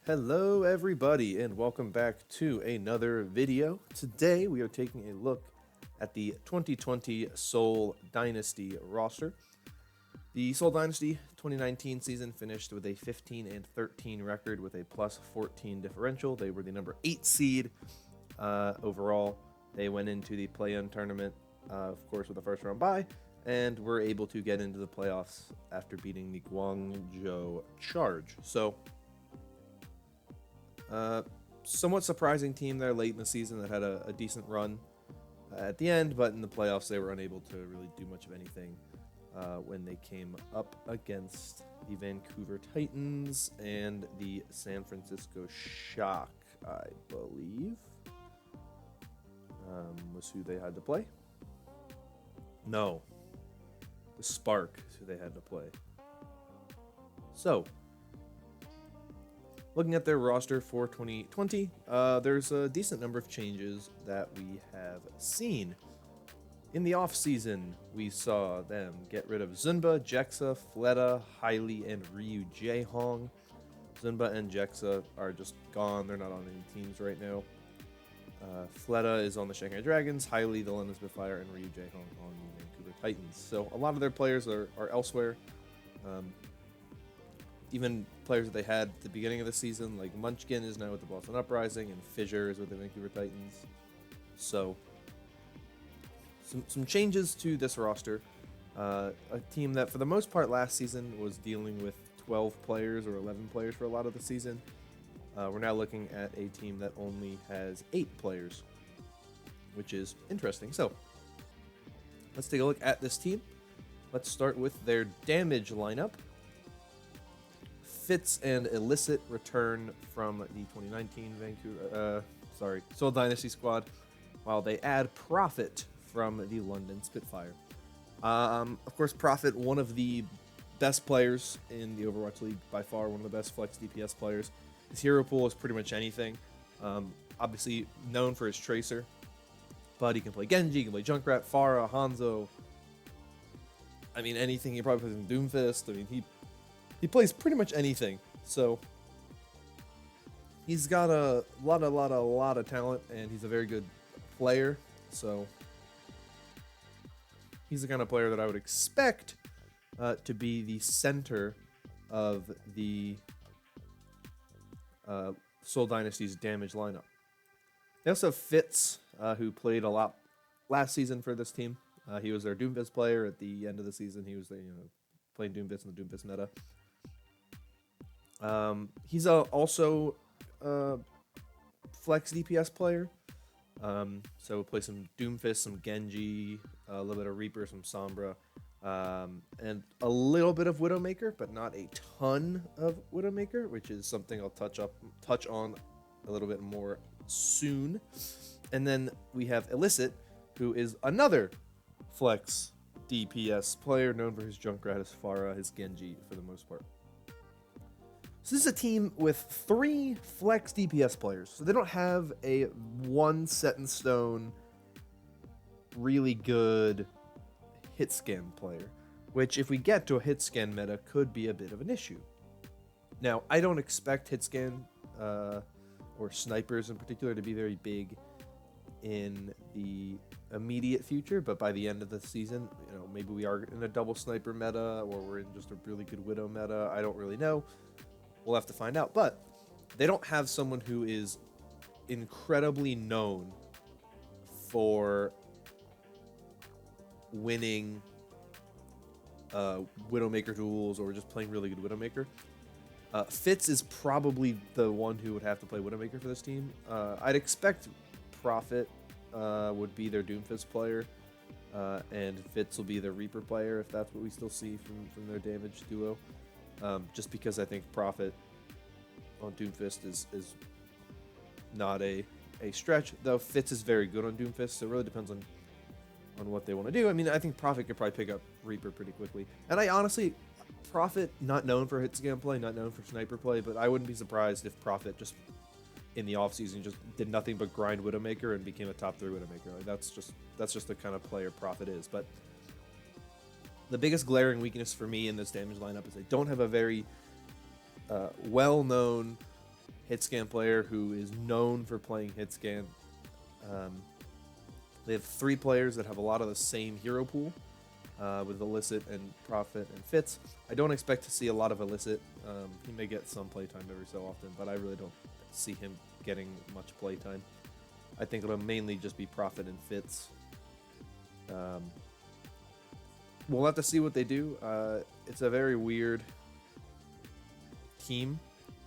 Hello everybody and welcome back to another video. Today we are taking a look at the 2020 Seoul Dynasty roster. The Seoul Dynasty 2019 season finished with a 15-13 record with a plus 14 differential. They were the number 8 seed overall. They went into the play-in tournament, of course, with a first round bye, and were able to get into the playoffs after beating the Guangzhou Charge. So somewhat surprising team there late in the season that had a decent run at the end, but in the playoffs they were unable to really do much of anything when they came up against the Vancouver Titans and the San Francisco Shock, I believe, was who they had to play. No, the Spark is who they had to play. So, looking at their roster for 2020, there's a decent number of changes that we have seen. In the offseason, we saw them get rid of Zunba, Jexa, Fleta, Hailey, and Ryu Jaehong. Zunba and Jexa are just gone. They're not on any teams right now. Fleta is on the Shanghai Dragons, Hailey, the London Spitfire, and Ryu Jaehong on the Vancouver Titans. So a lot of their players are elsewhere. Even players that they had at the beginning of the season, like Munchkin is now with the Boston Uprising, and Fissure is with the Vancouver Titans. So, some changes to this roster. A team that, for the most part, last season was dealing with 12 players or 11 players for a lot of the season. We're now looking at a team that only has 8 players, which is interesting. So, let's take a look at this team. Let's start with their damage lineup. Fitz and Illicit return from the 2019 Seoul Dynasty squad, while they add Profit from the London Spitfire. Of course, Profit, one of the best players in the Overwatch League, by far one of the best flex DPS players. His hero pool is pretty much anything. Obviously known for his Tracer, but he can play Genji, he can play Junkrat, Pharah, Hanzo. I mean, anything. He probably plays in Doomfist. I mean, he plays pretty much anything, so he's got a lot of talent, and he's a very good player. So he's the kind of player that I would expect to be the center of the Seoul Dynasty's damage lineup. They also have Fitz, who played a lot last season for this team. He was their Doomfist player at the end of the season. He was playing Doomfist in the Doomfist meta. He's also a flex DPS player. So we'll play some Doomfist, some Genji, a little bit of Reaper, some Sombra, and a little bit of Widowmaker, but not a ton of Widowmaker, which is something I'll touch on a little bit more soon. And then we have Illicit, who is another flex DPS player, known for his Junkrat, his Pharah, his Genji for the most part. So this is a team with 3 flex DPS players. So they don't have a one set in stone, really good hit scan player, which if we get to a hit scan meta could be a bit of an issue. Now, I don't expect hit scan or snipers in particular to be very big in the immediate future, but by the end of the season, maybe we are in a double sniper meta, or we're in just a really good Widow meta. I don't really know. We'll have to find out. But they don't have someone who is incredibly known for winning Widowmaker duels or just playing really good Widowmaker. Fitz is probably the one who would have to play Widowmaker for this team. I'd expect Profit would be their Doomfist player, and Fitz will be their Reaper player, if that's what we still see from their damage duo. Just because I think Profit on Doomfist is not a stretch, though Fitz is very good on Doomfist, so it really depends on what they want to do. I mean, I think Profit could probably pick up Reaper pretty quickly. And I honestly, Profit, not known for hit scan play, not known for sniper play, but I wouldn't be surprised if Profit just in the offseason just did nothing but grind Widowmaker and became a top 3 Widowmaker. Like, that's just the kind of player Profit is. But the biggest glaring weakness for me in this damage lineup is they don't have a very well-known hit scan player who is known for playing hit scan. They have 3 players that have a lot of the same hero pool with Illicit and Prophet and Fitz. I don't expect to see a lot of Illicit. He may get some playtime every so often, but I really don't see him getting much playtime. I think it'll mainly just be Prophet and Fitz. We'll have to see what they do. It's a very weird team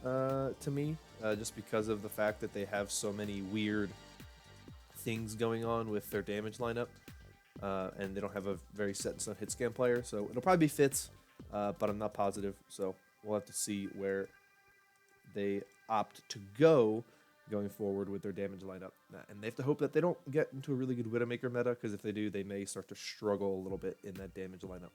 to me, just because of the fact that they have so many weird things going on with their damage lineup, and they don't have a very set in stone hit scan player, so it'll probably be Fitz, but I'm not positive, so we'll have to see where they opt to go going forward with their damage lineup, and they have to hope that they don't get into a really good Widowmaker meta, because if they do, they may start to struggle a little bit in that damage lineup.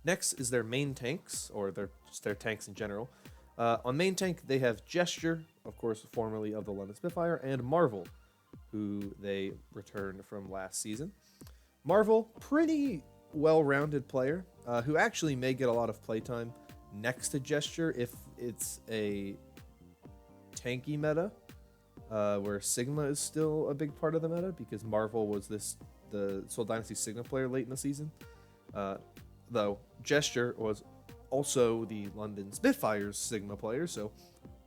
Next is their main tanks, or just their tanks in general. On main tank, they have Gesture, of course, formerly of the London Spitfire, and Marvel, who they returned from last season. Marvel, pretty well-rounded player, who actually may get a lot of playtime next to Gesture if it's a tanky meta, where Sigma is still a big part of the meta, because Marvel was the Seoul Dynasty Sigma player late in the season. Though Gesture was also the London Spitfire's Sigma player, so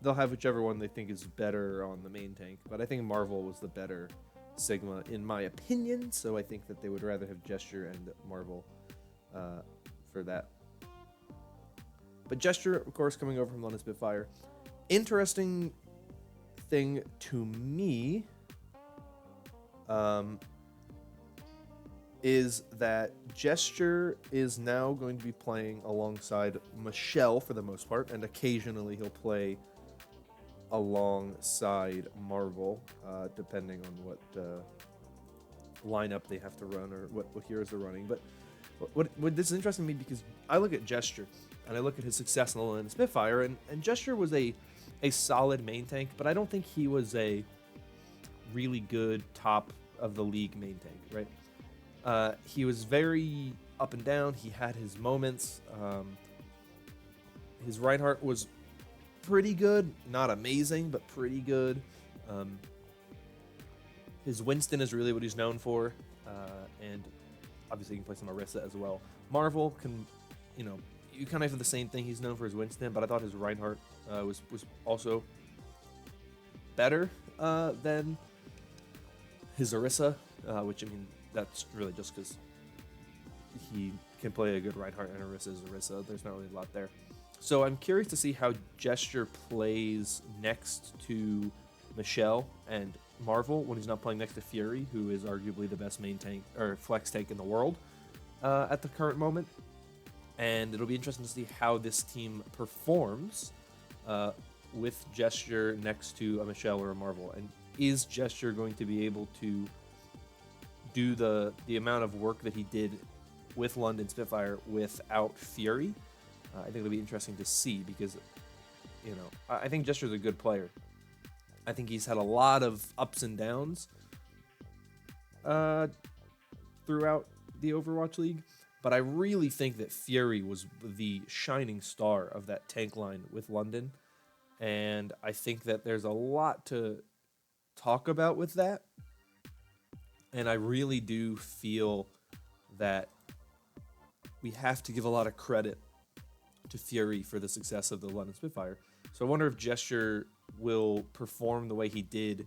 they'll have whichever one they think is better on the main tank. But I think Marvel was the better Sigma, in my opinion, so I think that they would rather have Gesture and Marvel for that. But Gesture, of course, coming over from London Spitfire. Interesting thing to me is that Gesture is now going to be playing alongside Michelle for the most part, and occasionally he'll play alongside Marvel, depending on what lineup they have to run or what heroes they're running. But what this is interesting to me, because I look at Gesture and I look at his success in the London Spitfire, and Gesture was a solid main tank, but I don't think he was a really good top of the league main tank, right? He was very up and down. He had his moments. His Reinhardt was pretty good, not amazing, but pretty good. His Winston is really what he's known for, and obviously he can play some Orisa as well. Marvel can, you kind of have the same thing. He's known for his Winston, but I thought his Reinhardt was also better than his Orisa, which, I mean, that's really just because he can play a good Reinhardt and Orisa is Orisa. There's not really a lot there. So I'm curious to see how Gesture plays next to Michelle and Marvel when he's not playing next to Fury, who is arguably the best main tank or flex tank in the world at the current moment. And it'll be interesting to see how this team performs with Gesture next to a Michelle or a Marvel. And is Gesture going to be able to do the amount of work that he did with London Spitfire without Fury? I think it'll be interesting to see, because, I think Gesture's a good player. I think he's had a lot of ups and downs throughout the Overwatch League, but I really think that Fury was the shining star of that tank line with London, and I think that there's a lot to talk about with that, and I really do feel that we have to give a lot of credit to Fury for the success of the London Spitfire. So I wonder if Gesture will perform the way he did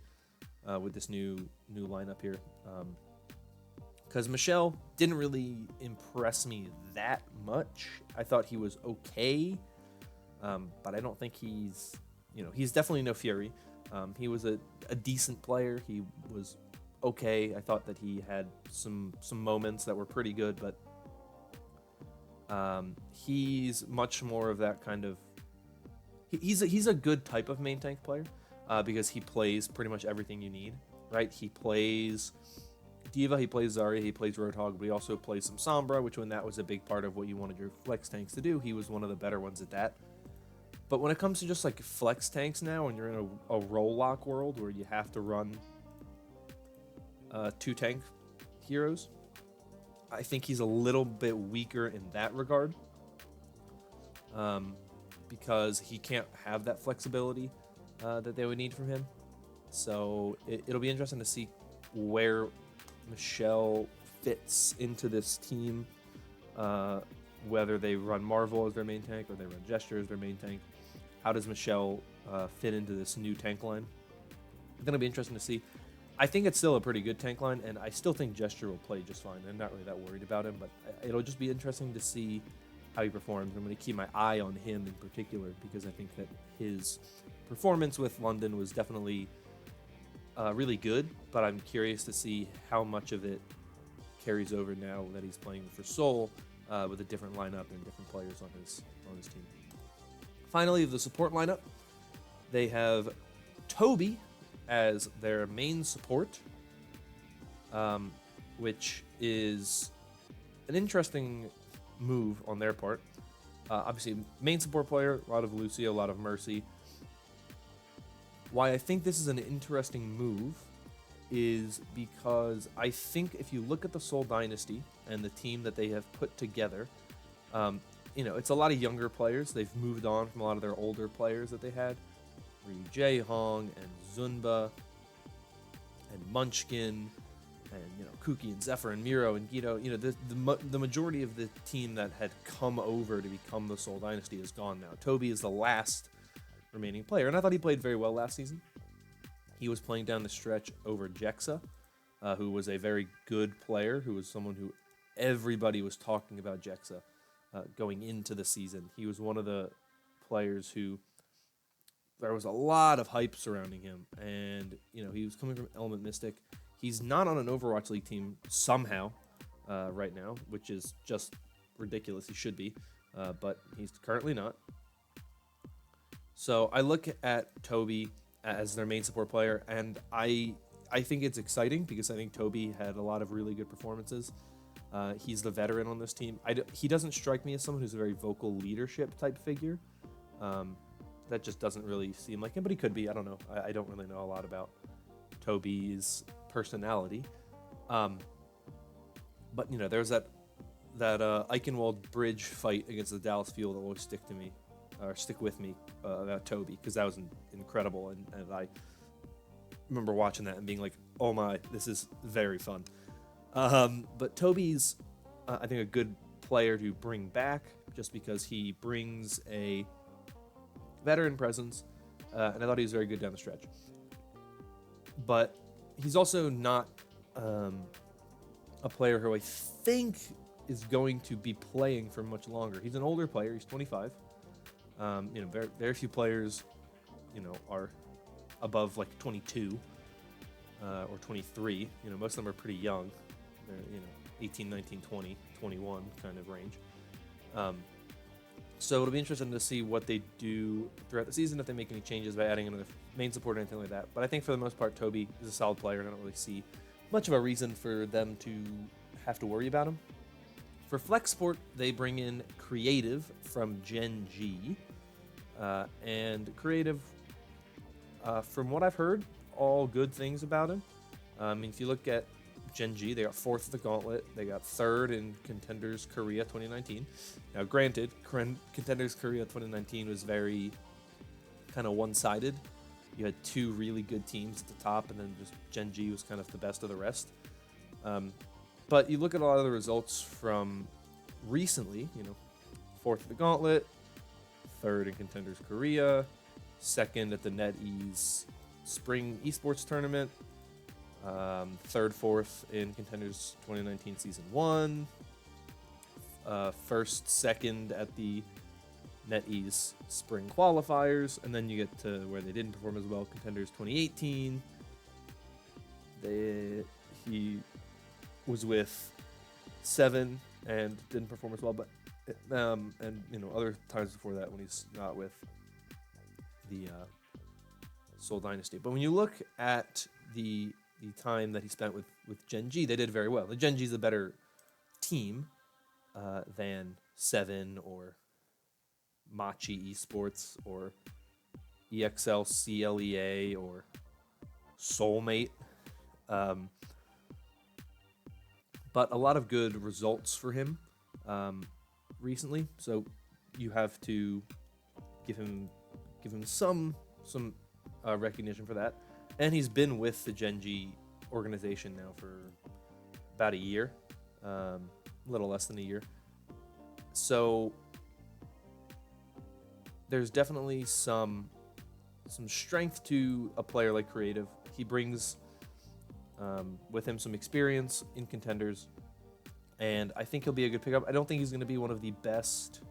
with this new lineup here. Because Michelle didn't really impress me that much. I thought he was okay, but I don't think he's definitely no Fury. He was a decent player. He was okay. I thought that he had some moments that were pretty good, but he's much more of that kind of. He's a good type of main tank player because he plays pretty much everything you need, right? He plays D.Va, he plays Zarya, he plays Roadhog, but he also plays some Sombra, which when that was a big part of what you wanted your flex tanks to do, he was one of the better ones at that. But when it comes to just like flex tanks now, and you're in a role lock world where you have to run 2 tank heroes, I think he's a little bit weaker in that regard. because he can't have that flexibility that they would need from him. So it'll be interesting to see where Michelle fits into this team, whether they run Marvel as their main tank or they run Gesture as their main tank. How does Michelle fit into this new tank line? I think it'll be interesting to see. I think it's still a pretty good tank line, and I still think Gesture will play just fine. I'm not really that worried about him, but it'll just be interesting to see how he performs. I'm going to keep my eye on him in particular because I think that his performance with London was definitely really good, but I'm curious to see how much of it carries over now that he's playing for Seoul with a different lineup and different players on his team. Finally, the support lineup, they have Toby as their main support, which is an interesting move on their part. Obviously, main support player, a lot of Lucio, a lot of Mercy. Why I think this is an interesting move is because I think if you look at the Seoul Dynasty and the team that they have put together, it's a lot of younger players. They've moved on from a lot of their older players that they had. Ryu Jae-hong and Zunba and Munchkin and Kuki and Zephyr and Miro and Guido. The majority of the team that had come over to become the Seoul Dynasty is gone now. Toby is the last remaining player, and I thought he played very well last season. He was playing down the stretch over Jexa, who was a very good player, who was someone who everybody was talking about Jexa going into the season. He was one of the players who there was a lot of hype surrounding him, and he was coming from Element Mystic. He's not on an Overwatch League team somehow right now, which is just ridiculous. He should be, but he's currently not. So I look at Toby as their main support player, and I think it's exciting because I think Toby had a lot of really good performances. He's the veteran on this team. He doesn't strike me as someone who's a very vocal leadership type figure. That just doesn't really seem like him, but he could be. I don't know. I don't really know a lot about Toby's personality. But there's that Eichenwald bridge fight against the Dallas Fuel that will always stick with me about Toby, because that was incredible, and I remember watching that and being like, oh my, this is very fun. But Toby's I think a good player to bring back just because he brings a veteran presence, and I thought he was very good down the stretch. But he's also not a player who I think is going to be playing for much longer. He's an older player. He's 25. Very, very few players, are above like 22 or 23. Most of them are pretty young. They're, 18, 19, 20, 21 kind of range. So it'll be interesting to see what they do throughout the season, if they make any changes by adding another main support or anything like that. But I think for the most part, Toby is a solid player, and I don't really see much of a reason for them to have to worry about him. For Flex Sport, they bring in Creative from Gen G. And Creative, from what I've heard, all good things about him. If you look at Gen G, they got 4th at the Gauntlet. They got 3rd in Contenders Korea 2019. Now, granted, Contenders Korea 2019 was very kind of one-sided. You had 2 really good teams at the top, and then just Gen G was kind of the best of the rest. But you look at a lot of the results from recently, 4th at the Gauntlet, 3rd in Contenders Korea, 2nd at the NetEase Spring Esports Tournament, 3rd, 4th in Contenders 2019 Season 1, 1st, 2nd at the NetEase Spring Qualifiers, and then you get to where they didn't perform as well, Contenders 2018. He was with 7 and didn't perform as well, but other times before that when he's not with the Seoul Dynasty. But when you look at the time that he spent with Gen G, they did very well. The Gen G is a better team than 7 or Machi Esports or EXL CLEA or Soulmate. But a lot of good results for him recently. So you have to give him some recognition for that. And he's been with the Genji organization now for about a year, a little less than a year. So there's definitely some strength to a player like Creative. He brings with him some experience in contenders, and I think he'll be a good pickup. I don't think he's going to be one of the best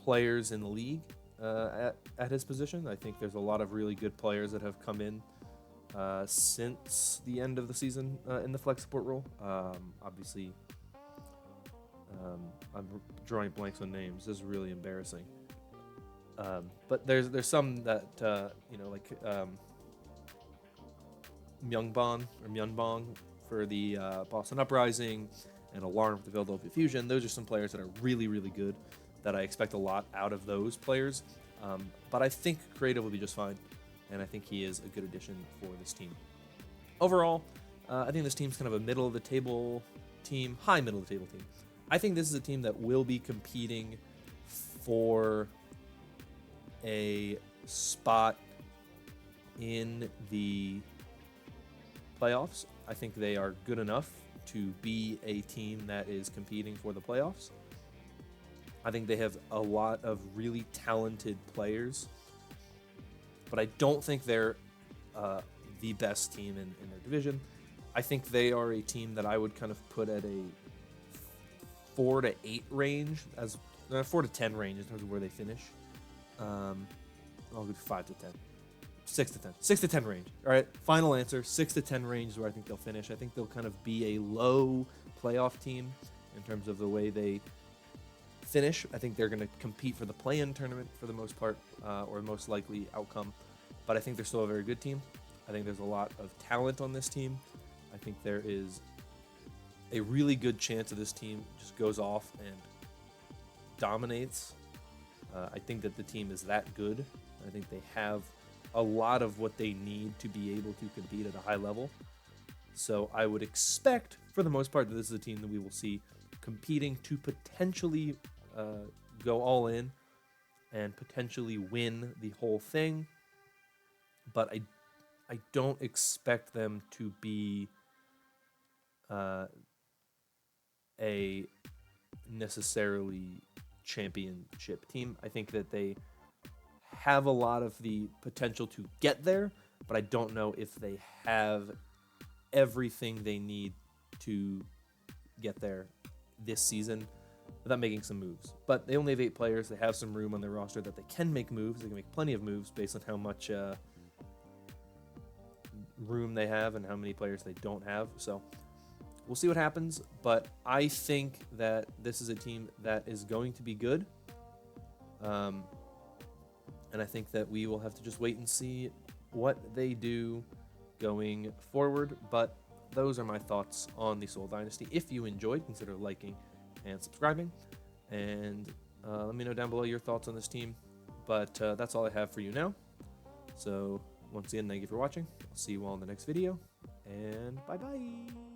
players in the league at his position. I think there's a lot of really good players that have come in since the end of the season in the flex support role. Obviously, I'm drawing blanks on names. This is really embarrassing. But there's some that like Myunbong for the Boston Uprising, and Alarm for the Philadelphia Fusion. Those are some players that are really, really good that I expect a lot out of those players. But I think Creative will be just fine, and I think he is a good addition for this team. Overall, I think this team's kind of a middle-of-the-table team, high middle-of-the-table team. I think this is a team that will be competing for a spot in the playoffs. I think they are good enough to be a team that is competing for the playoffs. I think they have a lot of really talented players, but I don't think they're the best team in their division. I think they are a team that I would kind of put at a 4 to 8 range, as 4 to 10 range in terms of where they finish. I'll go 5 to 10. 6 to 10. 6 to 10 range. All right, final answer. 6 to 10 range is where I think they'll finish. I think they'll kind of be a low playoff team in terms of the way they finish. I think they're going to compete for the play-in tournament for the most part, or most likely outcome. But I think they're still a very good team. I think there's a lot of talent on this team. I think there is a really good chance that this team just goes off and dominates. I think that the team is that good. I think they have a lot of what they need to be able to compete at a high level. So I would expect, for the most part, that this is a team that we will see competing to potentially go all in and potentially win the whole thing. But I don't expect them to be a necessarily championship team. I think that they have a lot of the potential to get there, but I don't know if they have everything they need to get there this season without making some moves. But they only have 8 players. They have some room on their roster that they can make moves. They can make plenty of moves based on how much room they have and how many players they don't have. So we'll see what happens, but I think that this is a team that is going to be good. And I think that we will have to just wait and see what they do going forward. But those are my thoughts on the Seoul Dynasty. If you enjoyed, consider liking and subscribing. And let me know down below your thoughts on this team. But that's all I have for you now. So once again, thank you for watching. I'll see you all in the next video. And bye-bye.